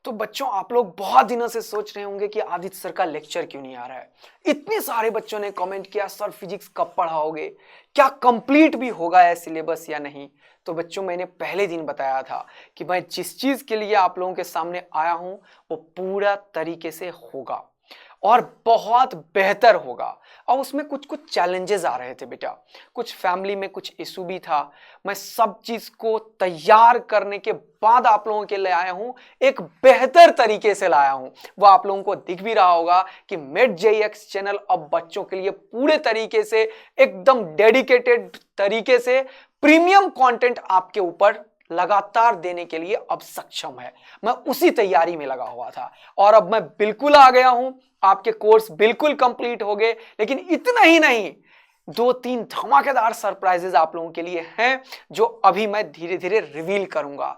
तो बच्चों, आप लोग बहुत दिनों से सोच रहे होंगे कि आदित्य सर का लेक्चर क्यों नहीं आ रहा है। इतने सारे बच्चों ने कमेंट किया, सर फिजिक्स कब पढ़ाओगे, क्या कंप्लीट भी होगा है सिलेबस या नहीं। तो बच्चों, मैंने पहले दिन बताया था कि मैं जिस चीज के लिए आप लोगों के सामने आया हूं वो पूरा तरीके से होगा और बहुत बेहतर होगा। और उसमें कुछ कुछ चैलेंजेस आ रहे थे बेटा, कुछ फैमिली में कुछ इशू भी था। मैं सब चीज को तैयार करने के बाद आप लोगों के लिए आया हूं, एक बेहतर तरीके से लाया हूं। वो आप लोगों को दिख भी रहा होगा कि मेड जेईएक्स चैनल अब बच्चों के लिए पूरे तरीके से, एकदम डेडिकेटेड तरीके से प्रीमियम कंटेंट आपके ऊपर लगातार देने के लिए अब सक्षम है। मैं उसी तैयारी में लगा हुआ था और अब मैं बिल्कुल आ गया हूं। आपके कोर्स बिल्कुल कंप्लीट हो गए, लेकिन इतना ही नहीं, 2-3 धमाकेदार सरप्राइजेस आप लोगों के लिए हैं जो अभी मैं धीरे धीरे रिवील करूंगा।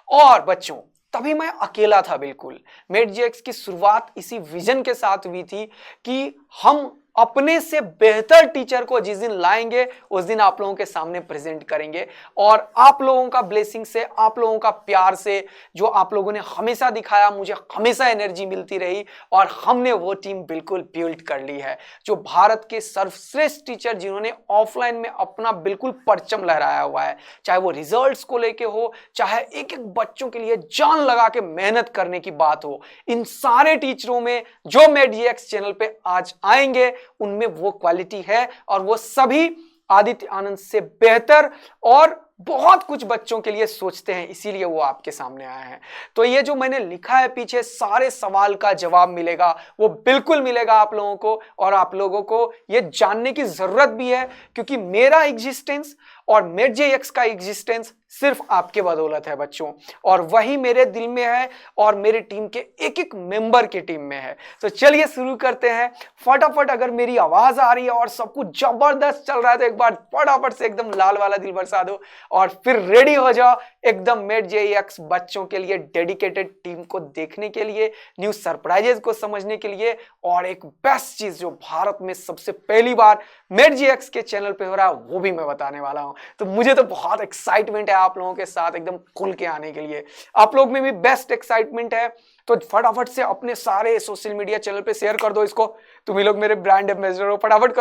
और बच्चों, तभी मैं अकेला था बिल्कुल। मेड जेईएक्स की शुरुआत इसी विजन के साथ हुई थी कि हम अपने से बेहतर टीचर को जिस दिन लाएंगे उस दिन आप लोगों के सामने प्रेजेंट करेंगे। और आप लोगों का ब्लेसिंग से, आप लोगों का प्यार से, जो आप लोगों ने हमेशा दिखाया, मुझे हमेशा एनर्जी मिलती रही और हमने वो टीम बिल्कुल बिल्ड कर ली है। जो भारत के सर्वश्रेष्ठ टीचर जिन्होंने ऑफलाइन में अपना बिल्कुल परचम लहराया हुआ है, चाहे वो रिजल्ट्स को लेके हो, चाहे एक एक बच्चों के लिए जान लगा के मेहनत करने की बात हो, इन सारे टीचरों में जो मेड जेईएक्स चैनल पे आज आएंगे उनमें वो क्वालिटी है और वो सभी आदित्य आनंद से बेहतर और बहुत कुछ बच्चों के लिए सोचते हैं, इसीलिए वो आपके सामने आए हैं। तो ये जो मैंने लिखा है पीछे, सारे सवाल का जवाब मिलेगा, वो बिल्कुल मिलेगा आप लोगों को। और आप लोगों को ये जानने की जरूरत भी है क्योंकि मेरा एग्जिस्टेंस और मेड जेईएक्स का एग्जिस्टेंस सिर्फ आपके बदौलत है बच्चों, और वही मेरे दिल में है और मेरी टीम के एक एक मेंबर की टीम में है। तो चलिए शुरू करते हैं फटाफट। अगर मेरी आवाज आ रही है और सब कुछ जबरदस्त चल रहा है तो एक बार फटाफट से एकदम लाल वाला दिल बरसा दो और फिर रेडी हो जाओ एकदम मेड जेईएक्स बच्चों के लिए डेडिकेटेड टीम को देखने के लिए, न्यू सरप्राइजेस को समझने के लिए, और एक बेस्ट चीज जो भारत में सबसे पहली बार मेड जेईएक्स के चैनल पे हो रहा है वो भी मैं बताने वाला हूं। तो मुझे तो बहुत एक्साइटमेंट है आप लोगों के साथ एकदम खुल के आने के लिए। आप लोग में भी बेस्ट एक्साइटमेंट है तो फटाफट से अपने सारे सोशल मीडिया चैनल पे शेयर कर दो इसको। तुम ही लोग मेरे ब्रांड एम्बेसडर हो, फटाफट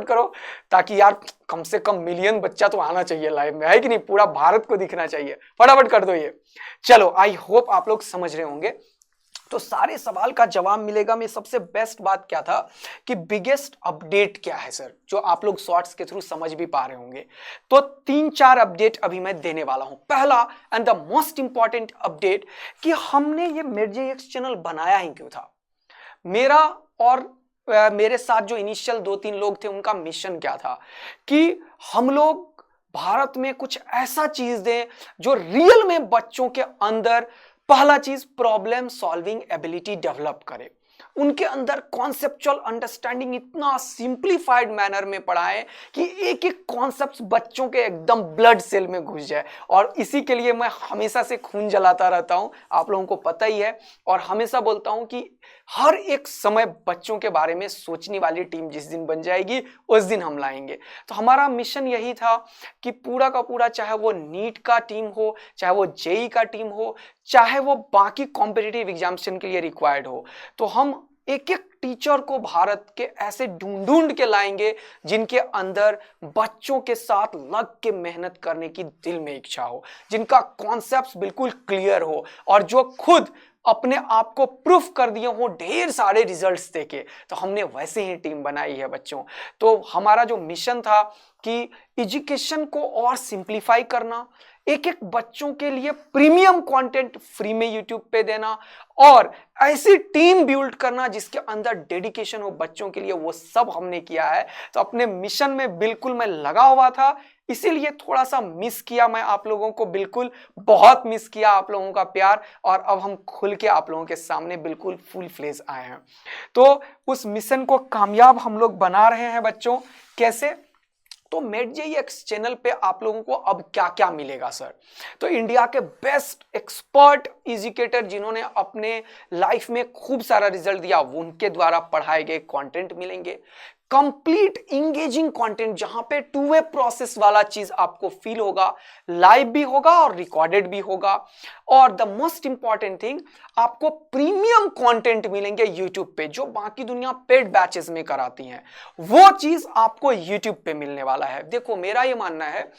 करो ताकि यार कम से कम मिलियन बच्चा तो आना चाहिए लाइव में, है कि नहीं, पूरा भारत को दिखना चाहिए। फटाफट कर दो ये। चलो, आई होप आप लोग समझ रहे होंगे। तो सारे सवाल का जवाब मिलेगा। मैं सबसे बेस्ट बात क्या था कि बिगेस्ट अपडेट क्या है सर, जो आप लोग शॉर्ट्स के थ्रू समझ भी पा रहे होंगे। तो 3-4 अपडेट अभी मैं देने वाला हूं। पहला and the most important update कि हमने ये मेड जेईएक्स चैनल बनाया ही क्यों था। मेरा और मेरे साथ जो इनिशियल 2-3 लोग थे उनका मिशन क्या था कि हम लोग भारत में कुछ ऐसा चीज दें जो रियल में बच्चों के अंदर, पहला चीज, प्रॉब्लम सॉल्विंग एबिलिटी डेवलप करे, उनके अंदर कॉन्सेप्चुअल अंडरस्टैंडिंग इतना सिंप्लीफाइड मैनर में पढ़ाएं कि एक एक कॉन्सेप्ट बच्चों के एकदम ब्लड सेल में घुस जाए। और इसी के लिए मैं हमेशा से खून जलाता रहता हूं, आप लोगों को पता ही है, और हमेशा बोलता हूं कि हर एक समय बच्चों के बारे में सोचने वाली टीम जिस दिन बन जाएगी उस दिन हम लाएंगे। तो हमारा मिशन यही था कि पूरा का पूरा, चाहे वो नीट का टीम हो, चाहे वो जेई का टीम हो, चाहे वो बाकी कॉम्पिटिटिव एग्जामिनेशन के लिए रिक्वायर्ड हो, तो हम एक एक टीचर को भारत के ऐसे ढूंढ ढूंढ के लाएंगे जिनके अंदर बच्चों के साथ लग के मेहनत करने की दिल में इच्छा हो, जिनका कॉन्सेप्ट्स बिल्कुल क्लियर हो और जो खुद अपने आप को प्रूफ कर दिए हो ढेर सारे रिजल्ट्स देके। तो हमने वैसे ही टीम बनाई है बच्चों। तो हमारा जो मिशन था कि एजुकेशन को और सिंप्लीफाई करना, एक एक बच्चों के लिए प्रीमियम कंटेंट फ्री में यूट्यूब पे देना और ऐसी टीम बिल्ड करना जिसके अंदर डेडिकेशन हो बच्चों के लिए, वो सब हमने किया है। तो अपने मिशन में बिल्कुल मैं लगा हुआ था, इसीलिए थोड़ा सा मिस किया मैं आप लोगों को, बिल्कुल बहुत मिस किया आप लोगों का प्यार, और अब हम खुल के आप लोगों के सामने बिल्कुल फुल फ्लेज आए हैं। तो उस मिशन को कामयाब हम लोग बना रहे हैं बच्चों। कैसे? तो मेड जेईएक्स चैनल पे आप लोगों को अब क्या क्या मिलेगा सर? तो इंडिया के बेस्ट एक्सपर्ट एजुकेटर जिन्होंने अपने लाइफ में खूब सारा रिजल्ट दिया, उनके द्वारा पढ़ाए गए कंटेंट मिलेंगे। कंप्लीट इंगेजिंग कंटेंट, जहां पे टू वे प्रोसेस वाला चीज आपको फील होगा, लाइव भी होगा और रिकॉर्डेड भी होगा। और द मोस्ट इंपॉर्टेंट थिंग, आपको प्रीमियम कंटेंट मिलेंगे यूट्यूब पे, जो बाकी दुनिया पेड बैचेस में कराती हैं, वो चीज आपको यूट्यूब पे मिलने वाला है। देखो, मेरा ये मानना है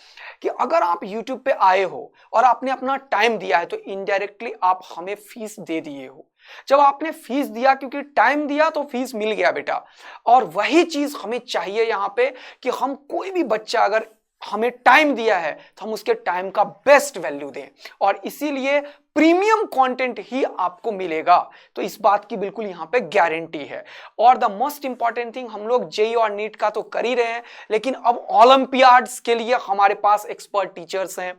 कि अगर आप यूट्यूब पे आए हो और आपने अपना टाइम दिया है, तो इनडायरेक्टली आप हमें फीस दे दिए हो। जब आपने फीस दिया, क्योंकि टाइम दिया, तो फीस मिल गया बेटा। और वही चीज हमें चाहिए यहां पे, कि हम कोई भी बच्चा अगर हमें टाइम दिया है तो हम उसके टाइम का बेस्ट वैल्यू दें, और इसीलिए प्रीमियम कंटेंट ही आपको मिलेगा। तो इस बात की बिल्कुल यहां पे गारंटी है। और द मोस्ट इंपॉर्टेंट थिंग, हम लोग जेईई और नीट का तो कर ही रहे हैं, लेकिन अब ओलंपियाड्स के लिए हमारे पास एक्सपर्ट टीचर्स हैं।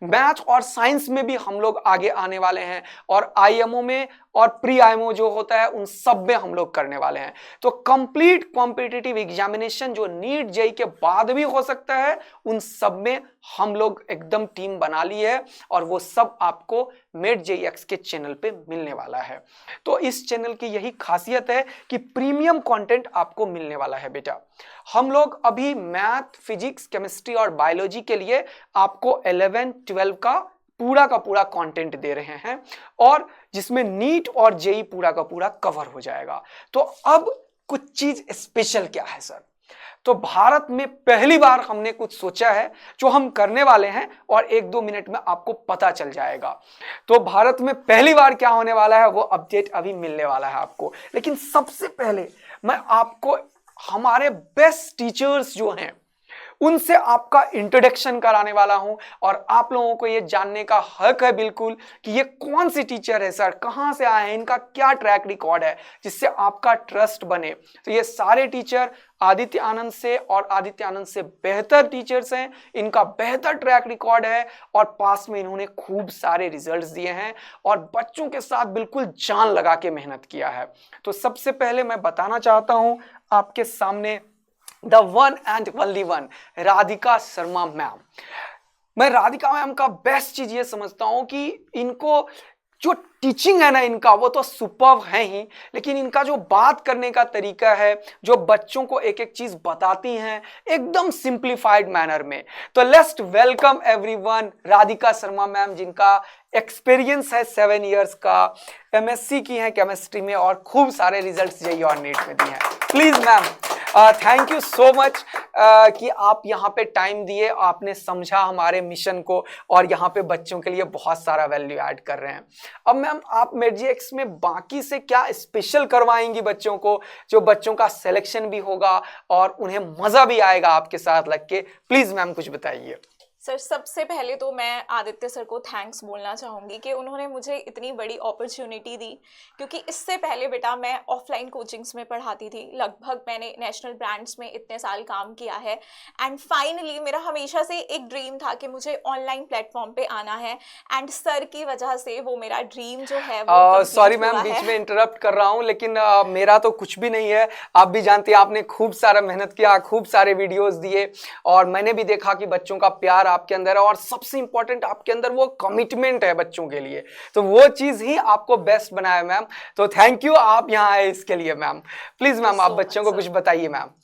मैथ और साइंस में भी हम लोग आगे आने वाले हैं, और आईएमओ में और प्री आईएमओ जो होता है, उन सब में हम लोग करने वाले हैं। तो कंप्लीट कॉम्पिटिटिव एग्जामिनेशन जो नीट जेईई के बाद भी हो सकता है, उन सब में हम लोग एकदम टीम बना ली है, और वो सब आपको मेड जेईई के चैनल पे मिलने वाला है। तो इस चैनल की यही खासियत है कि प्रीमियम कंटेंट आपको मिलने वाला है बेटा। हम लोग अभी मैथ, फिजिक्स, केमिस्ट्री और बायोलॉजी के लिए आपको 11, 12 का पूरा कंटेंट दे रहे हैं, और जिसमें नीट और जेईई पूरा का पूरा कवर हो जाएगा। तो अब कुछ चीज स्पेशल क्या है सर? तो भारत में पहली बार हमने कुछ सोचा है जो हम करने वाले हैं, और 1-2 मिनट में आपको पता चल जाएगा। तो भारत में पहली बार क्या होने वाला है, वो अपडेट अभी मिलने वाला है आपको। लेकिन सबसे पहले मैं आपको हमारे बेस्ट टीचर्स जो हैं, उनसे आपका इंट्रोडक्शन कराने वाला हूं, और आप लोगों को ये जानने का हक है बिल्कुल कि ये कौन सी टीचर है सर, कहां से आए हैं, इनका क्या ट्रैक रिकॉर्ड है, जिससे आपका ट्रस्ट बने। तो ये सारे टीचर आदित्य आनंद से और आदित्य आनंद से बेहतर टीचर्स हैं, इनका बेहतर ट्रैक रिकॉर्ड है, और पास में इन्होंने खूब सारे रिजल्ट्स दिए हैं, और बच्चों के साथ बिल्कुल जान लगा के मेहनत किया है। तो सबसे पहले मैं बताना चाहता हूं आपके सामने the one and only one, Radhika Sharma ma'am. मैं राधिका मैम का बेस्ट चीज ये समझता हूं कि इनको जो टीचिंग है ना इनका, वो तो सुपर्ब है ही, लेकिन इनका जो बात करने का तरीका है, जो बच्चों को एक एक चीज बताती हैं एकदम सिंप्लीफाइड मैनर में। तो let's welcome everyone Radhika Sharma ma'am, जिनका एक्सपीरियंस है 7 इयर्स का, एमएससी की है केमिस्ट्री में, और खूब सारे रिजल्ट्स जेईई और नीट में दिए हैं। Please ma'am, thank you so much कि आप यहाँ पे टाइम दिए, आपने समझा हमारे मिशन को, और यहाँ पे बच्चों के लिए बहुत सारा वैल्यू ऐड कर रहे हैं। अब मैम, आप मेडजीएक्स में बाकी से क्या स्पेशल करवाएंगी बच्चों को, जो बच्चों का सिलेक्शन भी होगा और उन्हें मजा भी आएगा आपके साथ लग के? प्लीज मैम कुछ बताइए। सर, सबसे पहले तो मैं आदित्य सर को थैंक्स बोलना चाहूँगी कि उन्होंने मुझे इतनी बड़ी अपॉर्चुनिटी दी, क्योंकि इससे पहले बेटा मैं ऑफलाइन कोचिंग्स में पढ़ाती थी। लगभग मैंने नेशनल ब्रांड्स में इतने साल काम किया है, एंड फाइनली मेरा हमेशा से एक ड्रीम था कि मुझे ऑनलाइन प्लेटफॉर्म पे आना है, एंड सर की वजह से वो मेरा ड्रीम जो है वो सॉरी मैम, बीच में इंटरप्ट कर रहा हूँ, लेकिन मेरा तो कुछ भी नहीं है। आप भी जानती हैं, आपने खूब सारा मेहनत किया, खूब सारे वीडियोस दिए, और मैंने भी देखा कि बच्चों का प्यार आपके अंदर है, और सबसे इंपॉर्टेंट आपके अंदर वो कमिटमेंट है बच्चों के लिए। तो वो चीज ही आपको बेस्ट बनाया मैम। तो थैंक यू, आप यहाँ आए इसके लिए मैम। प्लीज मैम, आप बच्चों को कुछ बताइए मैम।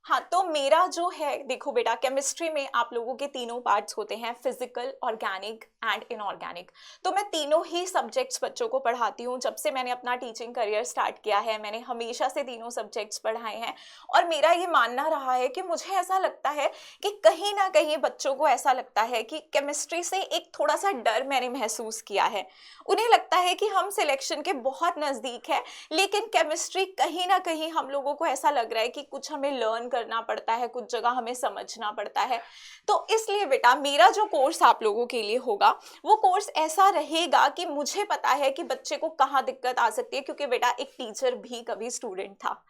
हाँ, तो मेरा जो है, देखो बेटा, केमिस्ट्री में आप लोगों के तीनों पार्ट्स होते हैं, फिजिकल, ऑर्गेनिक एंड इनऑर्गेनिक। तो मैं तीनों ही सब्जेक्ट्स बच्चों को पढ़ाती हूँ। जब से मैंने अपना टीचिंग करियर स्टार्ट किया है, मैंने हमेशा से तीनों सब्जेक्ट्स पढ़ाए हैं, और मेरा ये मानना रहा है कि मुझे ऐसा लगता है कि कहीं ना कहीं बच्चों को ऐसा लगता है कि केमिस्ट्री से एक थोड़ा सा डर मैंने महसूस किया है। उन्हें लगता है कि हम सिलेक्शन के बहुत नज़दीक है, लेकिन केमिस्ट्री कहीं ना कहीं हम लोगों को ऐसा लग रहा है कि कुछ हमें लर्न करना पड़ता है, कुछ जगह हमें समझना पड़ता है। तो इसलिए बेटा मेरा जो कोर्स आप लोगों के लिए होगा, वो कोर्स ऐसा रहेगा कि मुझे पता है कि बच्चे को कहाँ दिक्कत आ सकती है, क्योंकि बेटा एक टीचर भी कभी स्टूडेंट था।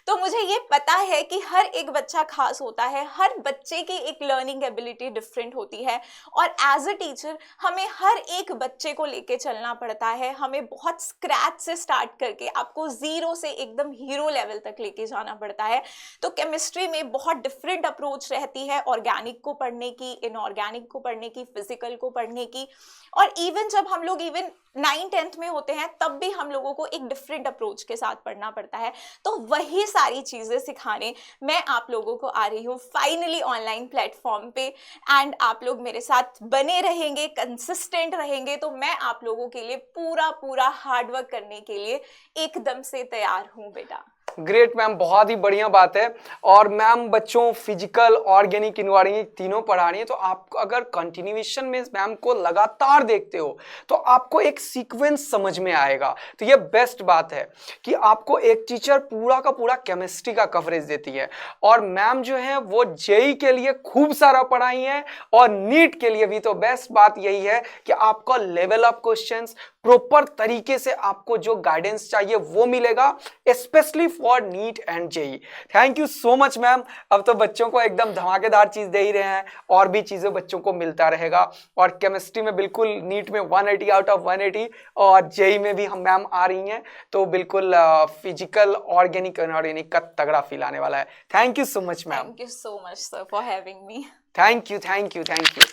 तो मुझे ये पता है कि हर एक बच्चा खास होता है, हर बच्चे की एक लर्निंग एबिलिटी डिफरेंट होती है, और एज अ टीचर हमें हर एक बच्चे को लेके चलना पड़ता है। हमें बहुत स्क्रैच से स्टार्ट करके आपको जीरो से एकदम हीरो लेवल तक लेके जाना पड़ता है। तो केमिस्ट्री में बहुत डिफरेंट अप्रोच रहती है, ऑर्गेनिक को पढ़ने की, इनऑर्गेनिक को पढ़ने की, फिजिकल को पढ़ने की। और इवन जब हम लोग इवन 9th-10th में होते हैं तब भी हम लोगों को एक डिफरेंट अप्रोच के साथ पढ़ना पड़ता है। तो वही सारी चीजें सिखाने मैं आप लोगों को आ रही हूँ फाइनली ऑनलाइन प्लेटफॉर्म पे। एंड आप लोग मेरे साथ बने रहेंगे, कंसिस्टेंट रहेंगे, तो मैं आप लोगों के लिए पूरा पूरा हार्डवर्क करने के लिए एकदम से तैयार हूँ बेटा। ग्रेट मैम, बहुत ही बढ़िया बात है। और मैम बच्चों फिजिकल, ऑर्गेनिक, इनऑर्गेनिक तीनों पढ़ा रही है, तो आप अगर कंटिन्यूएशन में मैम को लगातार देखते हो तो आपको एक सीक्वेंस समझ में आएगा। तो ये बेस्ट बात है कि आपको एक टीचर पूरा का पूरा केमिस्ट्री का कवरेज देती है। और मैम जो है वो जेई के लिए खूब सारा पढ़ाई है और नीट के लिए भी। तो बेस्ट बात यही है कि आपको लेवल अप क्वेश्चंस प्रॉपर तरीके से आपको जो गाइडेंस चाहिए वो मिलेगा, specially for NEET and JEE. Thank you so much ma'am. अब तो बच्चों को एकदम धमाकेदार चीज दे ही रहे हैं, और भी चीजें बच्चों को मिलता रहेगा। और केमिस्ट्री में बिल्कुल नीट में 180 आउट ऑफ 180, और जेई में भी हम मैम आ रही हैं, तो बिल्कुल फिजिकल, ऑर्गेनिक, इनऑर्गेनिक का तगड़ा फील आने वाला है। Thank you so much ma'am. Thank you so much sir for having me. Thank you thank you thank you.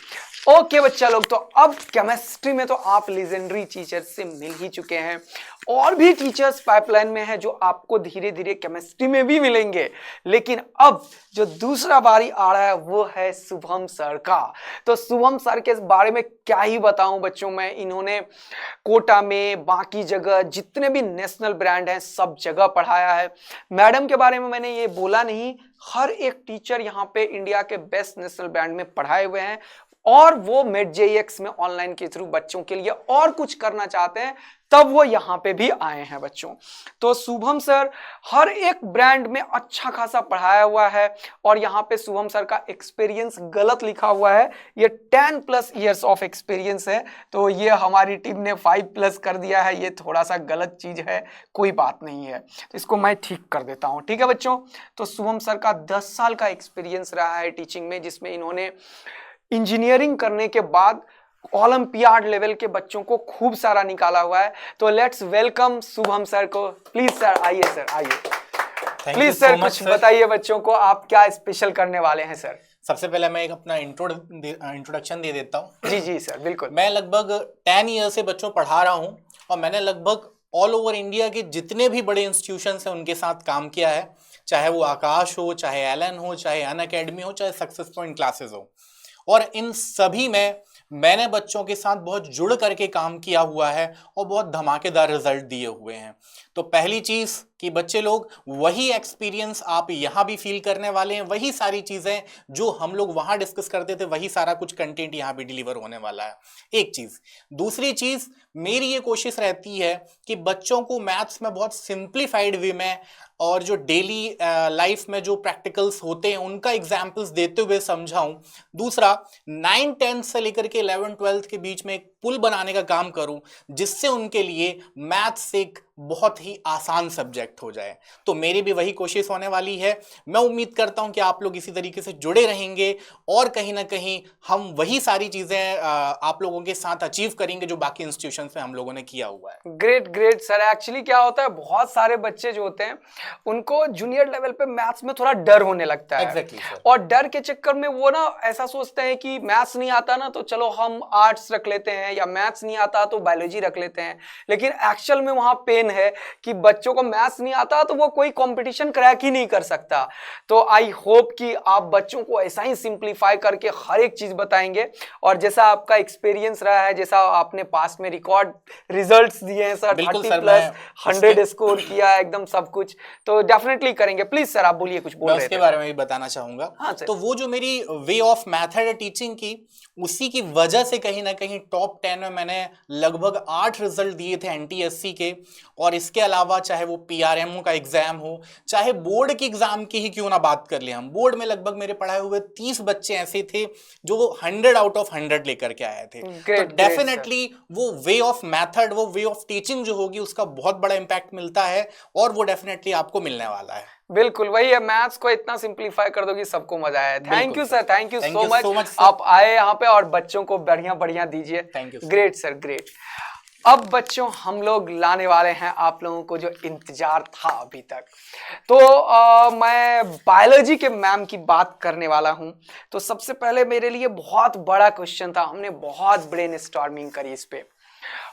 Okay बच्चा लोग, तो अब केमिस्ट्री में तो आप लीजेंडरी टीचर से मिल ही चुके हैं, और भी टीचर्स पाइपलाइन में हैं जो आपको धीरे धीरे केमिस्ट्री में भी मिलेंगे। लेकिन अब जो दूसरा बारी आ रहा है वो है शुभम सर का। तो शुभम सर के बारे में क्या ही बताऊं बच्चों में, इन्होंने कोटा में, बाकी जगह जितने भी नेशनल ब्रांड हैं सब जगह पढ़ाया है। मैडम के बारे में मैंने ये बोला नहीं, हर एक टीचर यहाँ पे इंडिया के बेस्ट नेशनल ब्रांड में पढ़ाए हुए हैं, और वो मेट जेईएक्स में ऑनलाइन के थ्रू बच्चों के लिए और कुछ करना चाहते हैं, तब वो यहाँ पे भी आए हैं बच्चों। तो शुभम सर हर एक ब्रांड में अच्छा खासा पढ़ाया हुआ है, और यहाँ पे शुभम सर का एक्सपीरियंस गलत लिखा हुआ है, ये 10+ ईयर्स ऑफ एक्सपीरियंस है, तो ये हमारी टीम ने 5+ कर दिया है, ये थोड़ा सा गलत चीज है, कोई बात नहीं है, तो इसको मैं ठीक कर देता हूँ। ठीक है बच्चों, तो शुभम सर का 10 साल का एक्सपीरियंस रहा है टीचिंग में, जिसमें इन्होंने इंजीनियरिंग करने के बाद ओलंपियाड लेवल के बच्चों को खूब सारा निकाला हुआ है। तो लेट्स वेलकम शुभम सर को। प्लीज सर आइए, सर आइए। प्लीज सर कुछ बताइए बच्चों को, आप क्या स्पेशल करने वाले हैं सर। सबसे पहले मैं एक अपना इंट्रोडक्शन दे देता हूँ। जी जी सर बिल्कुल। मैं लगभग 10 ईयर से बच्चों पढ़ा रहा हूँ, और मैंने लगभग ऑल ओवर इंडिया के जितने भी बड़े इंस्टीट्यूशंस हैं उनके साथ काम किया है, चाहे वो आकाश हो, चाहे एलन हो, चाहे अनअकैडमी हो, चाहे सक्सेस पॉइंट क्लासेस हो। और इन सभी में मैंने बच्चों के साथ बहुत जुड़ करके काम किया हुआ है और बहुत धमाकेदार रिजल्ट दिए हुए हैं। तो पहली चीज कि बच्चे लोग वही एक्सपीरियंस आप यहाँ भी फील करने वाले हैं, वही सारी चीजें जो हम लोग वहां डिस्कस करते थे वही सारा कुछ कंटेंट यहाँ भी डिलीवर होने वाला है, एक चीज। दूसरी चीज मेरी ये कोशिश रहती है कि बच्चों को मैथ्स में बहुत सिंप्लीफाइड वे में और जो डेली लाइफ में जो प्रैक्टिकल्स होते हैं उनका एग्जाम्पल्स देते हुए समझाऊं। दूसरा 9th-10th से लेकर के 11th-12th के बीच में एक पुल बनाने का काम करूं, जिससे उनके लिए मैथ्स एक बहुत ही आसान सब्जेक्ट हो जाए। तो मेरी भी वही कोशिश होने वाली है। मैं उम्मीद करता हूं कि आप लोग इसी तरीके से जुड़े रहेंगे, और कहीं ना कहीं हम वही सारी चीजें आप लोगों के साथ अचीव करेंगे जो बाकी इंस्टीट्यूशन में हम लोगों ने किया हुआ है। Great great sir. एक्चुअली क्या होता है, बहुत सारे बच्चे जो होते हैं उनको जूनियर लेवल पे मैथ्स में थोड़ा डर होने लगता है। Exactly, sir. और डर के चक्कर में वो ना ऐसा सोचते हैं कि मैथ्स नहीं आता ना तो चलो हम आर्ट्स रख लेते हैं, या मैथ्स नहीं आता तो बायोलॉजी रख लेते हैं। लेकिन एक्चुअल में वहां पेन है कि बच्चों को मैथ्स नहीं आता तो वो कोई कंपटीशन क्रैक ही नहीं कर सकता। तो आई होप कि आप बच्चों को ऐसा ही सिंप्लीफाई करके हर एक चीज बताएंगे, और जैसा आपका एक्सपीरियंस रहा है, जैसा आपने पास्ट में रिकॉर्ड रिजल्ट्स दिए हैं सर, 30+ 100 स्कोर किया है एकदम सब कुछ, तो डेफिनेटली करेंगे। प्लीज सर आप बोलिए, कुछ बोल रहे थे। उसके बारे में भी बताना चाहूंगा। हाँ, तो वो जो मेरी वे ऑफ मेथड है टीचिंग की, उसी की वजह से कहीं ना कहीं टॉप 10 में मैंने लगभग 8 रिजल्ट दिए थे NTSC के। और इसके अलावा चाहे वो PRMO का एग्जाम हो, चाहे बोर्ड के एग्जाम की ही क्यों ना बात कर ले, हम बोर्ड में लगभग मेरे पढ़ाए हुए 30 बच्चे ऐसे थे जो 100 आउट ऑफ 100 लेकर के आए थे। तो डेफिनेटली वो वे ऑफ मेथड, वो वे ऑफ टीचिंग जो होगी उसका बहुत बड़ा इंपैक्ट मिलता है, और वो डेफिनेटली आपको मिलने वाला है। बिल्कुल वही है, मैथ्स को इतना सिंप्लीफाई कर दो कि सबको मजा आए। Thank you sir, thank you so much. आप आए यहाँ पे और बच्चों को बढ़िया बढ़िया दीजिए। Thank you. Great sir, great. अब बच्चों हम लोग लाने वाले हैं आप लोगों को जो इंतजार था अभी तक। तो मैं बायोलॉजी के मैम की बात करने वाला हूं। तो सबसे पहले मेरे लिए बहुत बड़ा क्वेश्चन था, हमने बहुत ब्रेनस्टॉर्मिंग करी इस पे।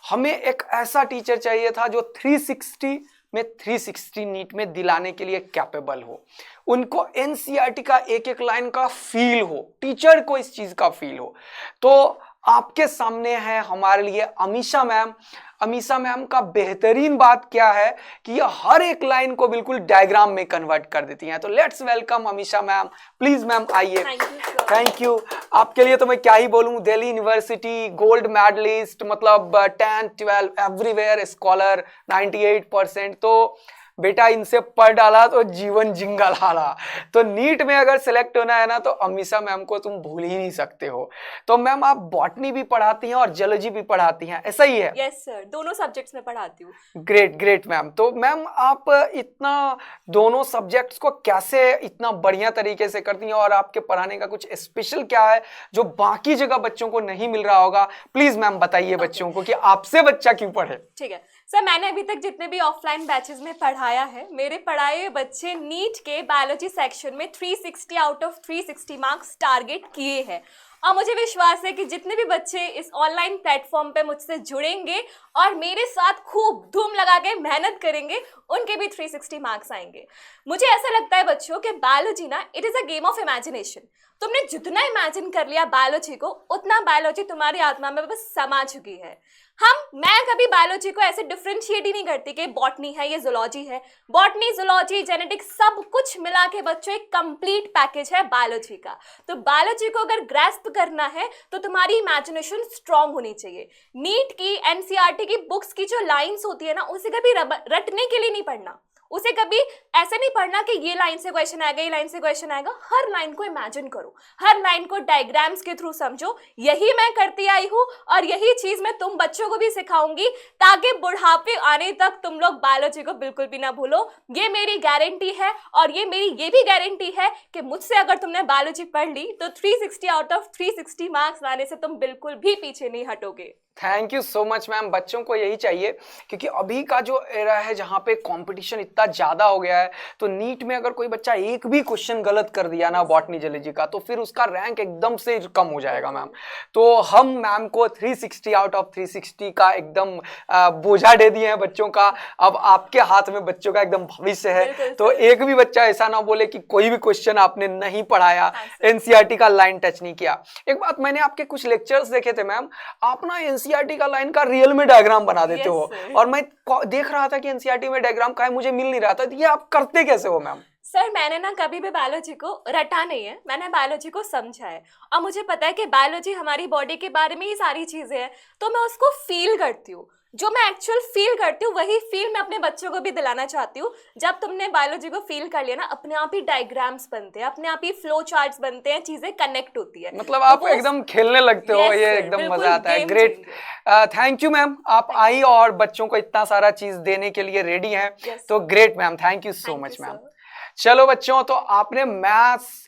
हमें एक ऐसा टीचर चाहिए था जो 360 में 360 नीट में दिलाने के लिए कैपेबल हो, उनको एनसीईआरटी का एक एक लाइन का फील हो, टीचर को इस चीज का फील हो। तो आपके सामने है हमारे लिए अमीषा मैम। अमीषा मैम का बेहतरीन बात क्या है कि ये हर एक लाइन को बिल्कुल डायग्राम में कन्वर्ट कर देती हैं। तो let's welcome Amisha ma'am. Please ma'am आइए। Thank you. आपके लिए तो मैं क्या ही बोलूं, दिल्ली यूनिवर्सिटी गोल्ड मेडलिस्ट, मतलब 10 12 एवरीवेयर स्कॉलर 98%। तो बेटा इनसे पढ़ डाला तो जीवन जिंगा लाला। तो नीट में अगर सिलेक्ट होना है ना तो अमीषा मैम को तुम भूल ही नहीं सकते हो। तो मैम आप बॉटनी भी पढ़ाती हैं और जियोलॉजी भी पढ़ाती हैं, ऐसा ही है? यस सर, दोनों सब्जेक्ट्स में पढ़ाती हूँ। Great great ma'am. तो मैम आप इतना दोनों सब्जेक्ट्स को कैसे इतना बढ़िया तरीके से करती हैं, और आपके पढ़ाने का कुछ स्पेशल क्या है जो बाकी जगह बच्चों को नहीं मिल रहा होगा? प्लीज मैम बताइए बच्चों को कि आपसे बच्चा क्यों पढ़े। ठीक है सर, मैंने अभी तक जितने भी ऑफलाइन बैचेस में पढ़ाया है, मेरे पढ़ाए हुए बच्चे नीट के बायोलॉजी सेक्शन में 360 आउट ऑफ 360 मार्क्स टारगेट किए हैं। और मुझे विश्वास है कि जितने भी बच्चे इस ऑनलाइन प्लेटफॉर्म पे मुझसे जुड़ेंगे और मेरे साथ खूब धूम लगा के मेहनत करेंगे, उनके भी 360 मार्क्स आएंगे। मुझे ऐसा लगता है बच्चों कि बायोलॉजी ना, it is a game of imagination. तुमने जितना इमेजिन कर लिया बायोलॉजी को, उतना बायोलॉजी तुम्हारी आत्मा में बस समा चुकी है। मैं कभी बायोलॉजी को ऐसे डिफरेंशिएट ही नहीं करती कि बॉटनी है, ये जूलॉजी है। बॉटनी, जूलॉजी, जेनेटिक्स सब कुछ मिला के बच्चों एक कंप्लीट पैकेज है बायोलॉजी का। तो बायोलॉजी को अगर ग्रैस्प करना है तो तुम्हारी इमेजिनेशन स्ट्रांग होनी चाहिए। नीट की, एनसीईआरटी की बुक्स की जो लाइंस होती है ना, उसे कभी रटने के लिए नहीं पढ़ना। उसे कभी ऐसे नहीं पढ़ना कि ये लाइन से क्वेश्चन आएगा, ये लाइन से क्वेश्चन आएगा। हर लाइन को इमेजिन करो, हर लाइन को डायग्राम्स के थ्रू समझो। यही मैं करती आई हूँ और यही चीज मैं तुम बच्चों को भी सिखाऊंगी, ताकि बुढ़ापे आने तक तुम लोग बायोलॉजी को बिल्कुल भी ना भूलो। ये मेरी गारंटी है, और ये मेरी ये भी गारंटी है कि मुझसे अगर तुमने बायोलॉजी पढ़ ली तो 360 आउट ऑफ 360 मार्क्स लाने से तुम बिल्कुल भी पीछे नहीं हटोगे। Thank you so much ma'am. बच्चों को यही चाहिए, क्योंकि अभी का जो एरा है जहाँ पे कंपटीशन इतना ज़्यादा हो गया है, तो नीट में अगर कोई बच्चा एक भी क्वेश्चन गलत कर दिया ना बॉटनी जियोलॉजी का, तो फिर उसका रैंक एकदम से कम हो जाएगा मैम। तो हम मैम को 360 आउट ऑफ 360 का एकदम बोझा दे दिए हैं बच्चों का। अब आपके हाथ में बच्चों का एकदम भविष्य है। तो एक भी बच्चा ऐसा ना बोले कि कोई भी क्वेश्चन आपने नहीं पढ़ाया, एनसीईआरटी का लाइन टच नहीं किया। एक बात, मैंने आपके कुछ लेक्चर्स देखे थे मैम, आप ना एनसीईआरटी का लाइन का रियल में डायग्राम बना देते हो, और मैं देख रहा था कि एनसीईआरटी में डायग्राम का है, मुझे मिल नहीं रहा था। ये आप करते कैसे हो मैम? सर, मैंने ना कभी भी बायोलॉजी को रटा नहीं है, मैंने बायोलॉजी को समझा है। और मुझे पता है कि बायोलॉजी हमारी बॉडी के बारे में ही सारी चीजें हैं, तो मैं उसको फील करती हूँ। जो मैं एक्चुअल फील करती हूँ वही फील मैं अपने बच्चों को भी दिलाना चाहती हूँ। जब तुमने बायोलॉजी को फील कर लिया ना, अपने आप ही डायग्राम्स बनते हैं, अपने आप ही फ्लो चार्ट्स बनते हैं, चीजें कनेक्ट होती है। मतलब आप एकदम खेलने लगते हो। ये एकदम मजा आता है। Great, thank you ma'am. आप आई और बच्चों को इतना सारा चीज देने के लिए रेडी हैं। तो great ma'am, thank you so much ma'am. चलो बच्चों, तो आपने मैथ्स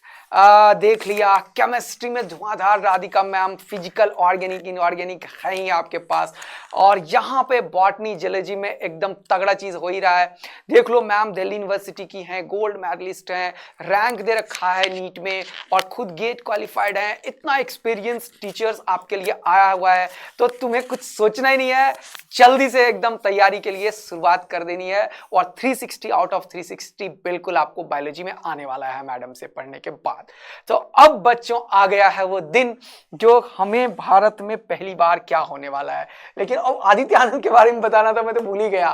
देख लिया, केमिस्ट्री में धुआंधार Radhika ma'am, physical organic inorganic है ही आपके पास, और यहाँ पे बॉटनी जियोलॉजी में एकदम तगड़ा चीज हो ही रहा है। देख लो मैम दिल्ली यूनिवर्सिटी की हैं, गोल्ड मेडलिस्ट हैं, रैंक दे रखा है नीट में, और खुद गेट क्वालिफाइड हैं। इतना एक्सपीरियंस टीचर्स आपके लिए आया हुआ है, तो तुम्हें कुछ सोचना ही नहीं है, जल्दी से एकदम तैयारी के लिए शुरुआत कर देनी है। और 360 आउट ऑफ 360 बिल्कुल आपको बायोलॉजी में आने वाला है मैडम से पढ़ने के बाद। तो अब बच्चों आ गया है वो दिन जो हमें भारत में पहली बार क्या होने वाला है। लेकिन अब आदित्य आनंद के बारे में बताना था, मैं तो भूल ही गया।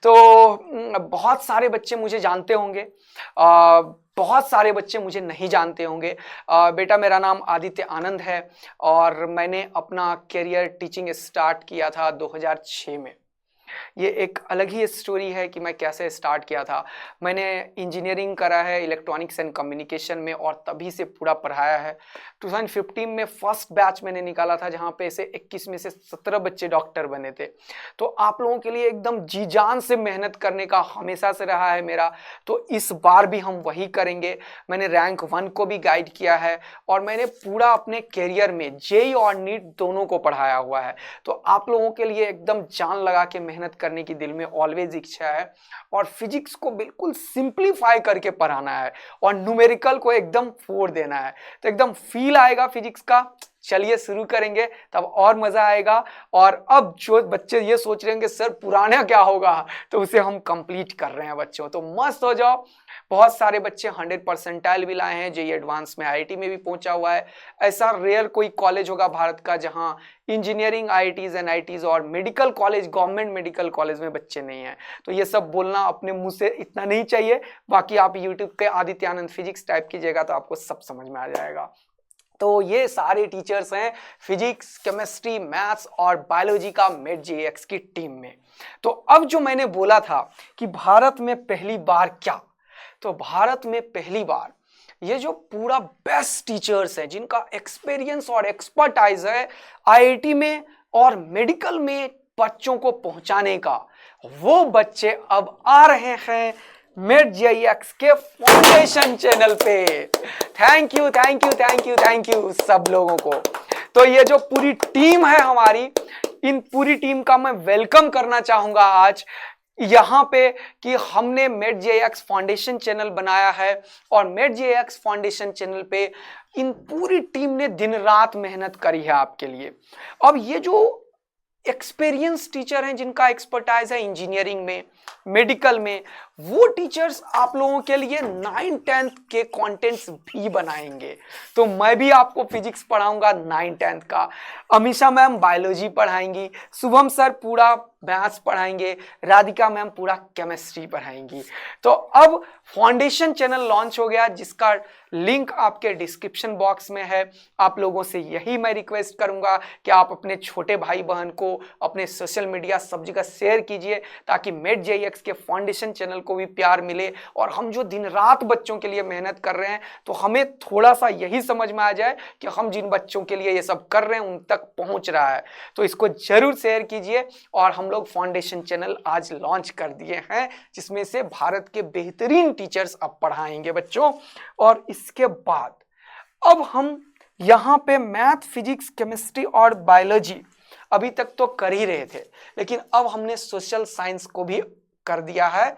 तो बहुत सारे बच्चे मुझे जानते होंगे, बहुत सारे बच्चे मुझे नहीं जानते होंगे। बेटा मेरा नाम आदित्य आनंद है, और मैंने अपना करियर टीचिंग स्टार्ट किया था 2006 में। ये एक अलग ही स्टोरी है कि मैं कैसे स्टार्ट किया था। मैंने इंजीनियरिंग करा है इलेक्ट्रॉनिक्स एंड कम्युनिकेशन में और तभी से पूरा पढ़ाया है। 2015 में फर्स्ट बैच मैंने निकाला था जहाँ पे से 21 में से 17 बच्चे डॉक्टर बने थे। तो आप लोगों के लिए एकदम जी जान से मेहनत करने का हमेशा से रहा है मेरा, तो इस बार भी हम वही करेंगे। मैंने रैंक 1 को भी गाइड किया है और मैंने पूरा अपने करियर में जेईई और नीट दोनों को पढ़ाया हुआ है। तो आप लोगों के लिए एकदम जान लगा के मेहनत करने की दिल में ऑलवेज इच्छा है और फिजिक्स को बिल्कुल सिंप्लीफाई करके पढ़ाना है और न्यूमेरिकल को एकदम फोड़ देना है। तो एकदम फील आएगा फिजिक्स का। चलिए शुरू करेंगे, तब और मजा आएगा। और अब जो बच्चे ये सोच रहे हैं कि सर पुराना क्या होगा, तो उसे हम कंप्लीट कर रहे हैं बच्चों। तो मस्त हो जाओ। बहुत सारे बच्चे 100% भी लाए हैं, जेईई एडवांस में आईआईटी में भी पहुंचा हुआ है। ऐसा रेयर कोई कॉलेज होगा भारत का जहां इंजीनियरिंग आईआईटीज एनआईटीज और medical college, government medical college में बच्चे नहीं हैं। तो ये सब बोलना अपने मुंह से इतना नहीं चाहिए। बाकी आप यूट्यूब पे आदित्य आनंद फिजिक्स टाइप कीजिएगा तो आपको सब समझ में आ जाएगा। तो ये सारे टीचर्स हैं फिजिक्स, केमिस्ट्री, मैथ्स और बायोलॉजी का मेड जेईई की टीम में। तो अब जो मैंने बोला था कि भारत में पहली बार क्या, तो भारत में पहली बार ये जो पूरा बेस्ट टीचर्स हैं जिनका एक्सपीरियंस और एक्सपर्टाइज है आईआईटी में और मेडिकल में बच्चों को पहुंचाने का, वो बच्चे अब आ रहे हैं मेड जेईई के फाउंडेशन चैनल पे। Thank you thank you thank you thank you सब लोगों को। तो ये जो पूरी टीम है हमारी, इन पूरी टीम का मैं वेलकम करना चाहूंगा आज यहाँ पे कि हमने मेड जेईई फाउंडेशन चैनल बनाया है और मेड जेईई फाउंडेशन चैनल पे इन पूरी टीम ने दिन रात मेहनत करी है आपके लिए। अब ये जो एक्सपीरियंस टीचर हैं जिनका एक्सपर्टाइज है इंजीनियरिंग में, मेडिकल में, वो टीचर्स आप लोगों के लिए 9-10th के कंटेंट्स भी बनाएंगे। तो मैं भी आपको फिजिक्स पढ़ाऊंगा 9-10th का, अमीषा मैम बायोलॉजी पढ़ाएंगी, शुभम सर पूरा मैथ्स पढ़ाएंगे, राधिका मैम पूरा केमिस्ट्री पढ़ाएंगी। तो अब फाउंडेशन चैनल लॉन्च हो गया जिसका लिंक आपके डिस्क्रिप्शन बॉक्स में है। आप लोगों से यही मैं रिक्वेस्ट करूंगा कि आप अपने छोटे भाई बहन को अपने सोशल मीडिया सब जगह शेयर कीजिए ताकि मेड जेईई के फाउंडेशन चैनल को भी प्यार मिले और हम जो दिन रात बच्चों के लिए मेहनत कर रहे हैं तो हमें थोड़ा सा यही समझ में आ जाए कि हम जिन बच्चों के लिए ये सब कर रहे हैं उन तक पहुंच रहा है। तो इसको जरूर शेयर कीजिए। और हम लोग फाउंडेशन चैनल आज लॉन्च कर दिए हैं जिसमें से भारत के बेहतरीन टीचर्स अब पढ़ाएंगे बच्चों। और इसके बाद अब हम यहाँ पे मैथ, फिजिक्स, केमिस्ट्री और बायोलॉजी अभी तक तो कर ही रहे थे, लेकिन अब हमने सोशल साइंस को भी कर दिया है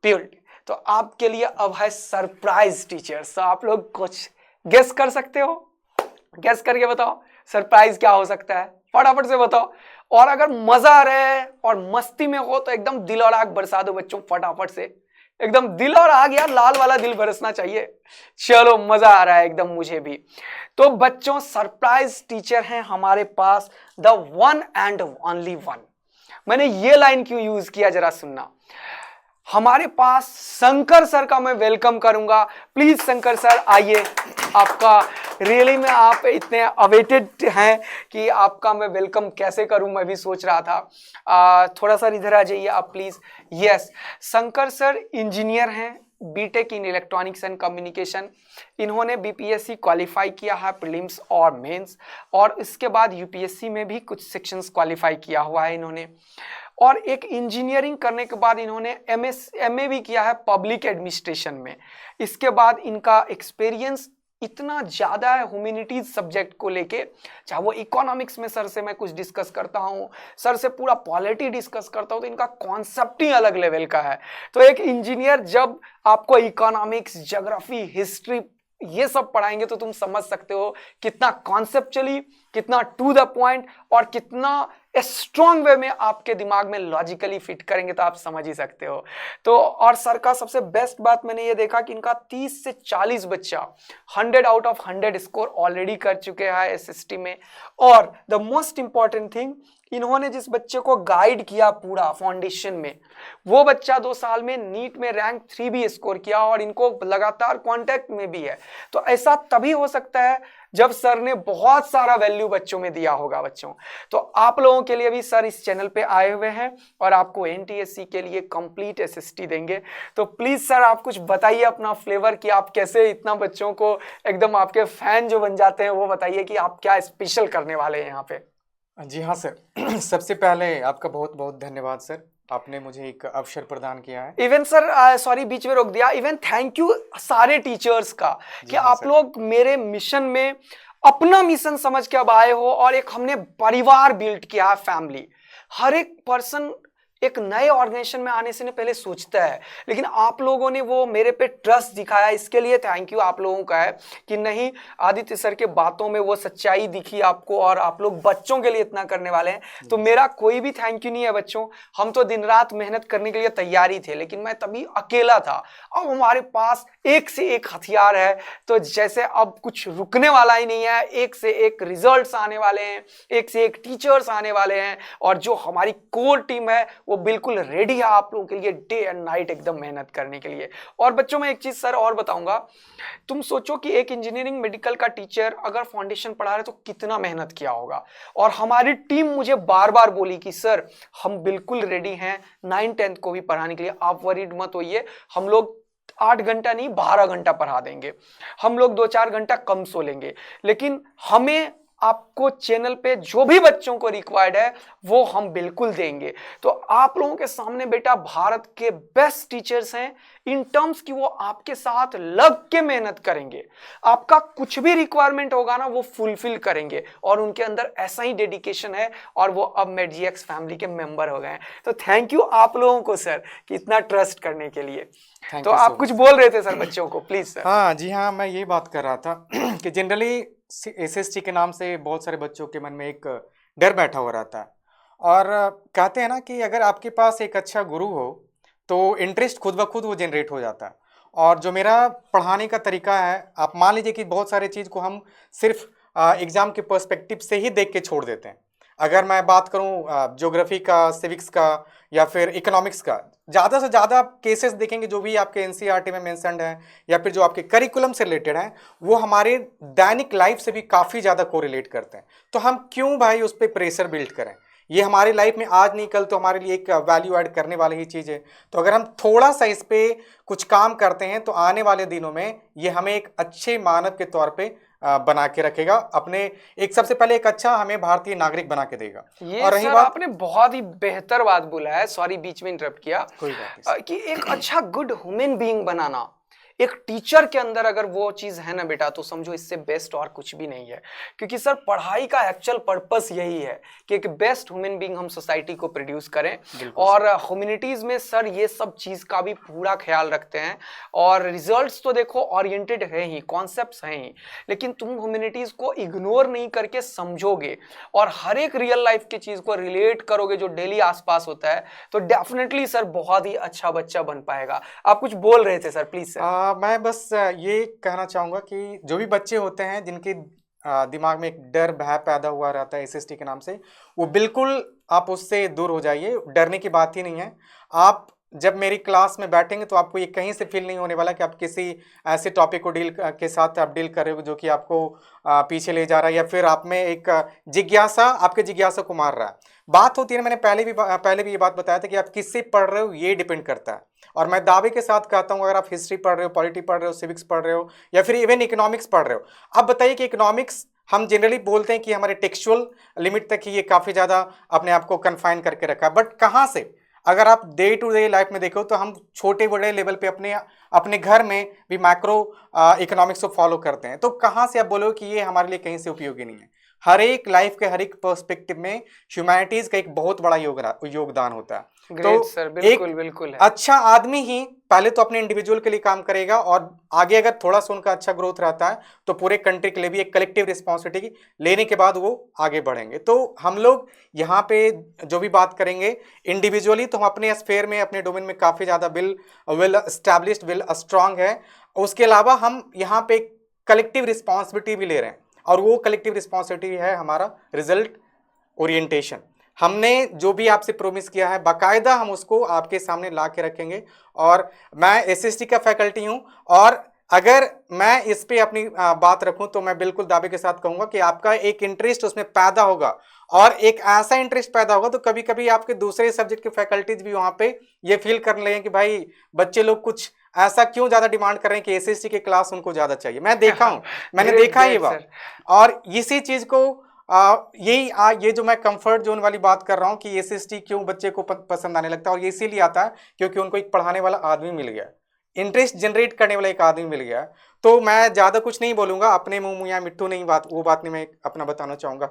बिल्ड। तो आपके लिए अब है सरप्राइज टीचर्स। तो आप लोग कुछ गेस कर सकते हो? गेस करके बताओ सरप्राइज क्या हो सकता है, फटाफट से बताओ। और अगर मजा आ रहा है और मस्ती में हो तो एकदम दिल और आग बरसा दो बच्चों, फटाफट से। एकदम दिल और आग, यार लाल वाला दिल बरसना चाहिए। चलो मजा आ रहा है एकदम मुझे भी। तो बच्चों सरप्राइज टीचर हैं हमारे पास, the one and only one. मैंने ये लाइन क्यों यूज किया जरा सुनना। हमारे पास शंकर सर का मैं वेलकम करूंगा। प्लीज शंकर सर आइए। आपका रियली में आप इतने अवेटेड हैं कि आपका मैं वेलकम कैसे करूं मैं भी सोच रहा था। थोड़ा सा इधर आ जाइए आप please. Yes, Shankar sir engineer हैं, BTech in electronics and communication. इन्होंने बीपीएससी क्वालिफाई किया है प्रीलिम्स और मेंस, और इसके बाद यूपीएससी में भी कुछ सेक्शंस क्वालिफाई किया हुआ है इन्होंने। और एक इंजीनियरिंग करने के बाद इन्होंने एमए भी किया है पब्लिक एडमिनिस्ट्रेशन में। इसके बाद इनका एक्सपीरियंस इतना ज़्यादा है ह्यूमैनिटीज सब्जेक्ट को लेके, चाहे वो इकोनॉमिक्स में सर से मैं कुछ डिस्कस करता हूँ, सर से पूरा पॉलिटी डिस्कस करता हूँ, तो इनका कॉन्सेप्ट ही अलग लेवल का है। तो एक इंजीनियर जब आपको इकोनॉमिक्स, ज्योग्राफी, हिस्ट्री ये सब पढ़ाएंगे तो तुम समझ सकते हो कितना कॉन्सेप्चुअली, कितना टू द पॉइंट और कितना स्ट्रॉन्ग वे में आपके दिमाग में लॉजिकली फिट करेंगे, तो आप समझ ही सकते हो। तो और सर का सबसे बेस्ट बात मैंने ये देखा कि इनका 30 से 40 बच्चा 100 आउट ऑफ 100 स्कोर ऑलरेडी कर चुके हैं एसएसटी में। और द मोस्ट इंपॉर्टेंट थिंग, इन्होंने जिस बच्चे को गाइड किया पूरा फाउंडेशन में, वो बच्चा 2 साल में नीट में रैंक 3 भी स्कोर किया और इनको लगातार कांटेक्ट में भी है। तो ऐसा तभी हो सकता है जब सर ने बहुत सारा वैल्यू बच्चों में दिया होगा बच्चों। तो आप लोगों के लिए भी सर इस चैनल पे आए हुए हैं और आपको एनटीएससी के लिए कंप्लीट एसएसटी देंगे। तो प्लीज सर आप कुछ बताइए अपना फ्लेवर कि आप कैसे इतना बच्चों को एकदम आपके फैन जो बन जाते हैं वो बताइए कि आप क्या स्पेशल करने वाले हैं यहाँ पे। जी हाँ सर, सबसे पहले आपका बहुत बहुत धन्यवाद सर, आपने मुझे एक अवसर प्रदान किया है। इवन सर सॉरी बीच में रोक दिया, इवन थैंक यू सारे टीचर्स का कि हाँ आप सर। लोग मेरे मिशन में अपना मिशन समझ के अब आए हो और एक हमने परिवार बिल्ड किया है, फैमिली। हर एक पर्सन एक नए ऑर्गेनाइजेशन में आने से ने पहले सोचता है, लेकिन आप लोगों ने वो मेरे पे ट्रस्ट दिखाया, इसके लिए थैंक यू आप लोगों का है कि नहीं आदित्य सर के बातों में वो सच्चाई दिखी आपको और आप लोग बच्चों के लिए इतना करने वाले हैं। तो मेरा कोई भी थैंक यू नहीं है बच्चों, हम तो दिन रात मेहनत करने के लिए तैयारी थे, लेकिन मैं तभी अकेला था। अब हमारे पास एक से एक हथियार है, तो जैसे अब कुछ रुकने वाला ही नहीं है, एक से एक रिजल्ट्स आने वाले हैं, एक से एक टीचर्स आने वाले हैं और जो हमारी कोर टीम है वो बिल्कुल रेडी है आप लोगों के लिए डे एंड नाइट एकदम मेहनत करने के लिए। और बच्चों मैं एक चीज सर और बताऊंगा, तुम सोचो कि एक इंजीनियरिंग मेडिकल का टीचर अगर फाउंडेशन पढ़ा रहे तो कितना मेहनत किया होगा। और हमारी टीम मुझे बार बार बोली कि सर हम बिल्कुल रेडी हैं 9th-10th को भी पढ़ाने के लिए, आप वरीड मत होइए, हम लोग 8 घंटा नहीं 12 घंटा पढ़ा देंगे, हम लोग 2-4 घंटा कम सो लेंगे, लेकिन हमें आपको चैनल पे जो भी बच्चों को रिक्वायर्ड है वो हम बिल्कुल देंगे। तो आप लोगों के सामने बेटा भारत के बेस्ट टीचर्स हैं इन टर्म्स कि वो आपके साथ लग के मेहनत करेंगे, आपका कुछ भी रिक्वायरमेंट होगा ना वो फुलफिल करेंगे और उनके अंदर ऐसा ही डेडिकेशन है और वो अब मेडजीएक्स फैमिली के मेंबर हो गए हैं। तो थैंक यू आप लोगों को सर कि इतना ट्रस्ट करने के लिए। Thank तो you so आप much. कुछ बोल रहे थे सर बच्चों को, प्लीज सर। हाँ जी हाँ, मैं ये बात कर रहा था कि जनरली एसएसटी के नाम से बहुत सारे बच्चों के मन में एक डर बैठा हुआ रहता है और कहते हैं ना कि अगर आपके पास एक अच्छा गुरु हो तो इंटरेस्ट खुद ब खुद वो जनरेट हो जाता है। और जो मेरा पढ़ाने का तरीका है, आप मान लीजिए कि बहुत सारे चीज़ को हम सिर्फ एग्ज़ाम के पर्सपेक्टिव से ही देख के छोड़ देते हैं। अगर मैं बात करूं ज्योग्राफी का, सिविक्स का या फिर इकोनॉमिक्स का, ज़्यादा से ज़्यादा केसेस देखेंगे जो भी आपके एनसीईआरटी में मेंशन्ड है या फिर जो आपके करिकुलम से रिलेटेड हैं वो हमारे दैनिक लाइफ से भी काफ़ी ज़्यादा कोरिलेट करते हैं। तो हम क्यों भाई उस पर प्रेशर बिल्ड करें? ये हमारी लाइफ में आज नहीं कल तो हमारे लिए एक वैल्यू ऐड करने वाली ही चीज़ है। तो अगर हम थोड़ा सा इस पर कुछ काम करते हैं तो आने वाले दिनों में ये हमें एक अच्छे मानव के तौर पे बना के रखेगा, अपने एक सबसे पहले एक अच्छा हमें भारतीय नागरिक बना के देगा। ये और रही सर बात, आपने बहुत ही बेहतर बात बोला है, सॉरी बीच में इंटरप्ट किया, कोई बात नहीं, कि एक अच्छा गुड ह्यूमन बीइंग बनाना एक टीचर के अंदर अगर वो चीज है ना बेटा तो समझो इससे बेस्ट और कुछ भी नहीं है। क्योंकि सर पढ़ाई का एक्चुअल पर्पस यही है कि एक बेस्ट ह्यूमन बीइंग हम सोसाइटी को प्रोड्यूस करें और ह्यूमैनिटीज में सर ये सब चीज का भी पूरा ख्याल रखते हैं। और रिजल्ट्स तो देखो ओरिएंटेड है ही, कॉन्सेप्ट्स हैं ही, लेकिन तुम ह्यूमैनिटीज को इग्नोर नहीं करके समझोगे और हर एक रियल लाइफ की चीज को रिलेट करोगे जो डेली आसपास होता है तो डेफिनेटली सर बहुत ही अच्छा बच्चा बन पाएगा। आप कुछ बोल रहे थे सर, प्लीज सर। मैं बस ये कहना चाहूँगा कि जो भी बच्चे होते हैं जिनके दिमाग में एक डर भय पैदा हुआ रहता है एसएसटी के नाम से, वो बिल्कुल आप उससे दूर हो जाइए। डरने की बात ही नहीं है। आप जब मेरी क्लास में बैठेंगे तो आपको ये कहीं से फील नहीं होने वाला कि आप किसी ऐसे टॉपिक को के साथ आप डील कर रहे हो जो कि आपको पीछे ले जा रहा है या फिर आप में एक जिज्ञासा, आपके जिज्ञासा को मार रहा है। बात होती है, मैंने पहले भी ये बात बताया था कि आप किससे पढ़ रहे हो ये डिपेंड करता है। और मैं दावे के साथ कहता हूँ अगर आप हिस्ट्री पढ़ रहे हो, पॉलिटी पढ़ रहे हो, सिविक्स पढ़ रहे हो या फिर इवन इकोनॉमिक्स पढ़ रहे हो, आप बताइए कि इकोनॉमिक्स हम जनरली बोलते हैं कि हमारे टेक्सचुअल लिमिट तक ही ये काफ़ी ज़्यादा अपने आप को कन्फाइन करके रखा है, बट कहाँ से अगर आप डे टू डे लाइफ में देखो तो हम छोटे बड़े लेवल पे अपने घर में भी मैक्रो इकोनॉमिक्स को फॉलो करते हैं। तो कहाँ से आप बोलो कि ये हमारे लिए कहीं से उपयोगी नहीं है? हर एक लाइफ के हर एक पर्सपेक्टिव में ह्यूमैनिटीज का एक बहुत बड़ा योगदान होता है। ग्रेट सर, बिल्कुल बिल्कुल है। अच्छा आदमी ही पहले तो अपने इंडिविजुअल के लिए काम करेगा और आगे अगर थोड़ा सा उनका अच्छा ग्रोथ रहता है तो पूरे कंट्री के लिए भी एक कलेक्टिव रिस्पॉन्सिबिलिटी लेने के बाद वो आगे बढ़ेंगे। तो हम लोग यहाँ पे जो भी बात करेंगे इंडिविजुअली तो हम अपने स्फेयर में, अपने डोमेन में काफ़ी ज़्यादा वेल एस्टैब्लिश्ड, वेल स्ट्रांग है। उसके अलावा हम यहाँ पे कलेक्टिव रिस्पॉन्सिबिलिटी भी ले रहे हैं और वो कलेक्टिव रिस्पॉन्सिबिलिटी है हमारा रिजल्ट ओरिएंटेशन। हमने जो भी आपसे प्रोमिस किया है बाकायदा हम उसको आपके सामने ला के रखेंगे। और मैं एसएसटी का फैकल्टी हूं, और अगर मैं इस पे अपनी बात रखूं तो मैं बिल्कुल दावे के साथ कहूंगा कि आपका एक इंटरेस्ट उसमें पैदा होगा, और एक ऐसा इंटरेस्ट पैदा होगा तो कभी कभी आपके दूसरे सब्जेक्ट के फैकल्टीज भी वहां पे ये फील करने लगे कि भाई बच्चे लोग कुछ ऐसा क्यों ज्यादा डिमांड कर रहे हैं कि एसएसटी के क्लास उनको ज्यादा चाहिए। मैं देखा हूं, मैंने Great, देखा ये great, बात। sir. और इसी चीज को ये जो मैं कंफर्ट जोन वाली बात कर रहा हूं कि एसएसटी क्यों बच्चे को पसंद आने लगता है, और ये इसीलिए आता है क्योंकि उनको एक पढ़ाने वाला आदमी मिल गया, इंटरेस्ट जनरेट करने वाला एक आदमी मिल गया। तो मैं ज्यादा कुछ नहीं बोलूंगा, अपने मुंह या मिट्टू नहीं, वो बात नहीं मैं अपना बताना चाहूंगा।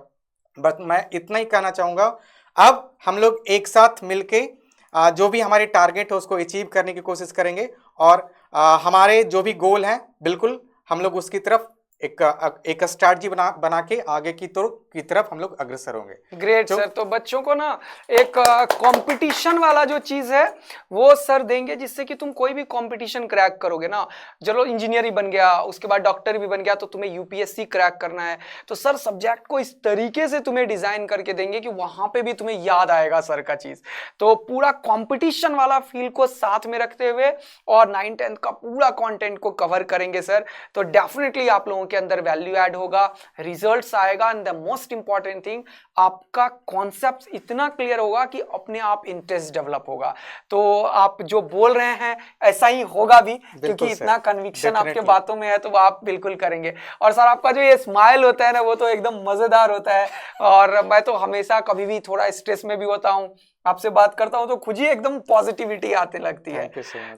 बस मैं इतना ही कहना चाहूंगा, अब हम लोग एक साथ मिलके जो भी हमारे टारगेट है उसको अचीव करने की कोशिश करेंगे, और हमारे जो भी गोल हैं बिल्कुल हम लोग उसकी तरफ एक स्ट्रैटेजी बना के आगे की तरफ हम लोग अग्रसर होंगे। Great sir. तो बच्चों को ना एक कंपटीशन वाला जो चीज है वो सर देंगे, जिससे कि तुम कोई भी कंपटीशन क्रैक करोगे ना, चलो इंजीनियर ही बन गया, उसके बाद डॉक्टर भी बन गया, तो तुम्हें यूपीएससी क्रैक करना है, तो सर सब्जेक्ट को इस तरीके से तुम्हें डिजाइन करके देंगे कि वहां पे भी तुम्हें याद आएगा सर का चीज। तो पूरा कंपटीशन वाला फील को साथ में रखते हुए और 9-10 का पूरा कंटेंट को कवर करेंगे सर, तो डेफिनेटली आप लोगों के अंदर वैल्यू ऐड होगा, रिजल्ट्स आएगा, and the most important thing आपका कॉन्सेप्ट इतना क्लियर होगा कि अपने आप इंटरेस्ट डेवलप होगा। तो आप जो बोल रहे हैं ऐसा ही होगा भी, क्योंकि इतना कन्विक्शन आपके बातों में है, तो आप बिल्कुल करेंगे। और सर आपका जो ये स्माइल होता है ना, वो तो एकदम मजेदार होता है, और मैं तो हमेशा कभी भी थोड़ा स्ट्रेस में भी होता हूँ, आपसे बात करता हूं तो खुद ही एकदम पॉजिटिविटी आते लगती है।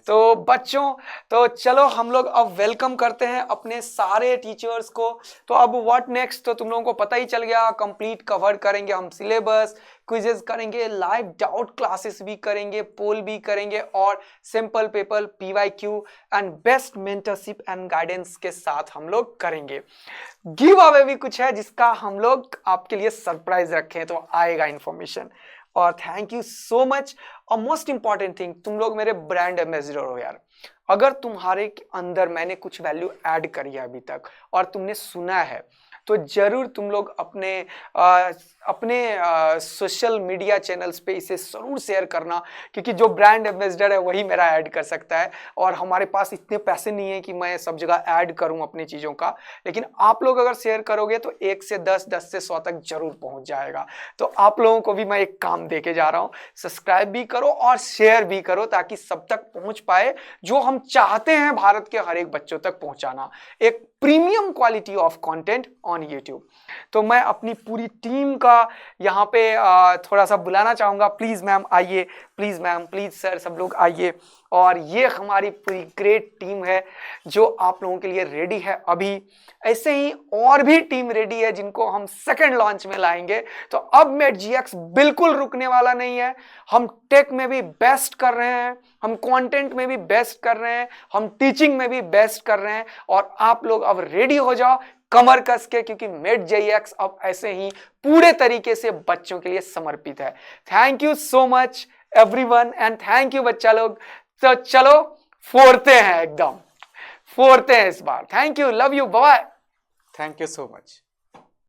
तो बच्चों, तो चलो हम लोग अब वेलकम करते हैं अपने सारे टीचर्स को। तो अब व्हाट नेक्स्ट, तो तुम लोगों को पता ही चल गया, कंप्लीट कवर करेंगे हम सिलेबस, क्विजेस करेंगे, लाइव डाउट क्लासेस भी करेंगे, पोल भी करेंगे, और simple paper PYQ and best mentorship and guidance के साथ हम लोग करेंगे। गिव अवे भी कुछ है जिसका हम लोग आपके लिए सरप्राइज रखे हैं, तो आएगा इंफॉर्मेशन। और थैंक यू सो मच। और मोस्ट इंपॉर्टेंट थिंग, तुम लोग मेरे ब्रांड एम्बेसडर हो यार। अगर तुम्हारे अंदर मैंने कुछ वैल्यू ऐड करी है अभी तक और तुमने सुना है, तो जरूर तुम लोग अपने सोशल मीडिया चैनल्स पे इसे जरूर शेयर करना, क्योंकि जो ब्रांड एम्बेसडर है वही मेरा ऐड कर सकता है, और हमारे पास इतने पैसे नहीं है कि मैं सब जगह ऐड करूं अपनी चीज़ों का। लेकिन आप लोग अगर शेयर करोगे तो 1 से 10, 10 से 100 तक जरूर पहुंच जाएगा। तो आप लोगों को भी मैं एक काम दे के जा रहा हूं, सब्सक्राइब भी करो और शेयर भी करो, ताकि सब तक पहुंच पाए जो हम चाहते हैं भारत के हर एक बच्चों तक पहुंचाना, एक premium quality of content on YouTube. तो मैं अपनी पूरी टीम का यहाँ पे थोड़ा सा बुलाना चाहूँगा। प्लीज़ मैम आइए, प्लीज़ मैम, प्लीज़ सर, सब लोग आइए। और ये हमारी पूरी ग्रेट टीम है जो आप लोगों के लिए रेडी है अभी। ऐसे ही और भी टीम रेडी है जिनको हम सेकंड लॉन्च में लाएंगे। तो अब मेट जीएक्स बिल्कुल रुकने वाला नहीं है। हम टेक में भी बेस्ट कर रहे हैं, हम कंटेंट में भी बेस्ट कर रहे हैं, हम टीचिंग में भी बेस्ट कर रहे हैं, और आप लोग अब रेडी हो जाओ कमर कस के, क्योंकि मेट जीएक्स अब ऐसे ही पूरे तरीके से बच्चों के लिए समर्पित है। Thank you so much everyone, and thank you बच्चा लोग। तो चलो फोड़ते हैं, एकदम फोड़ते हैं इस बार। Thank you, love you, bye. Thank you so much.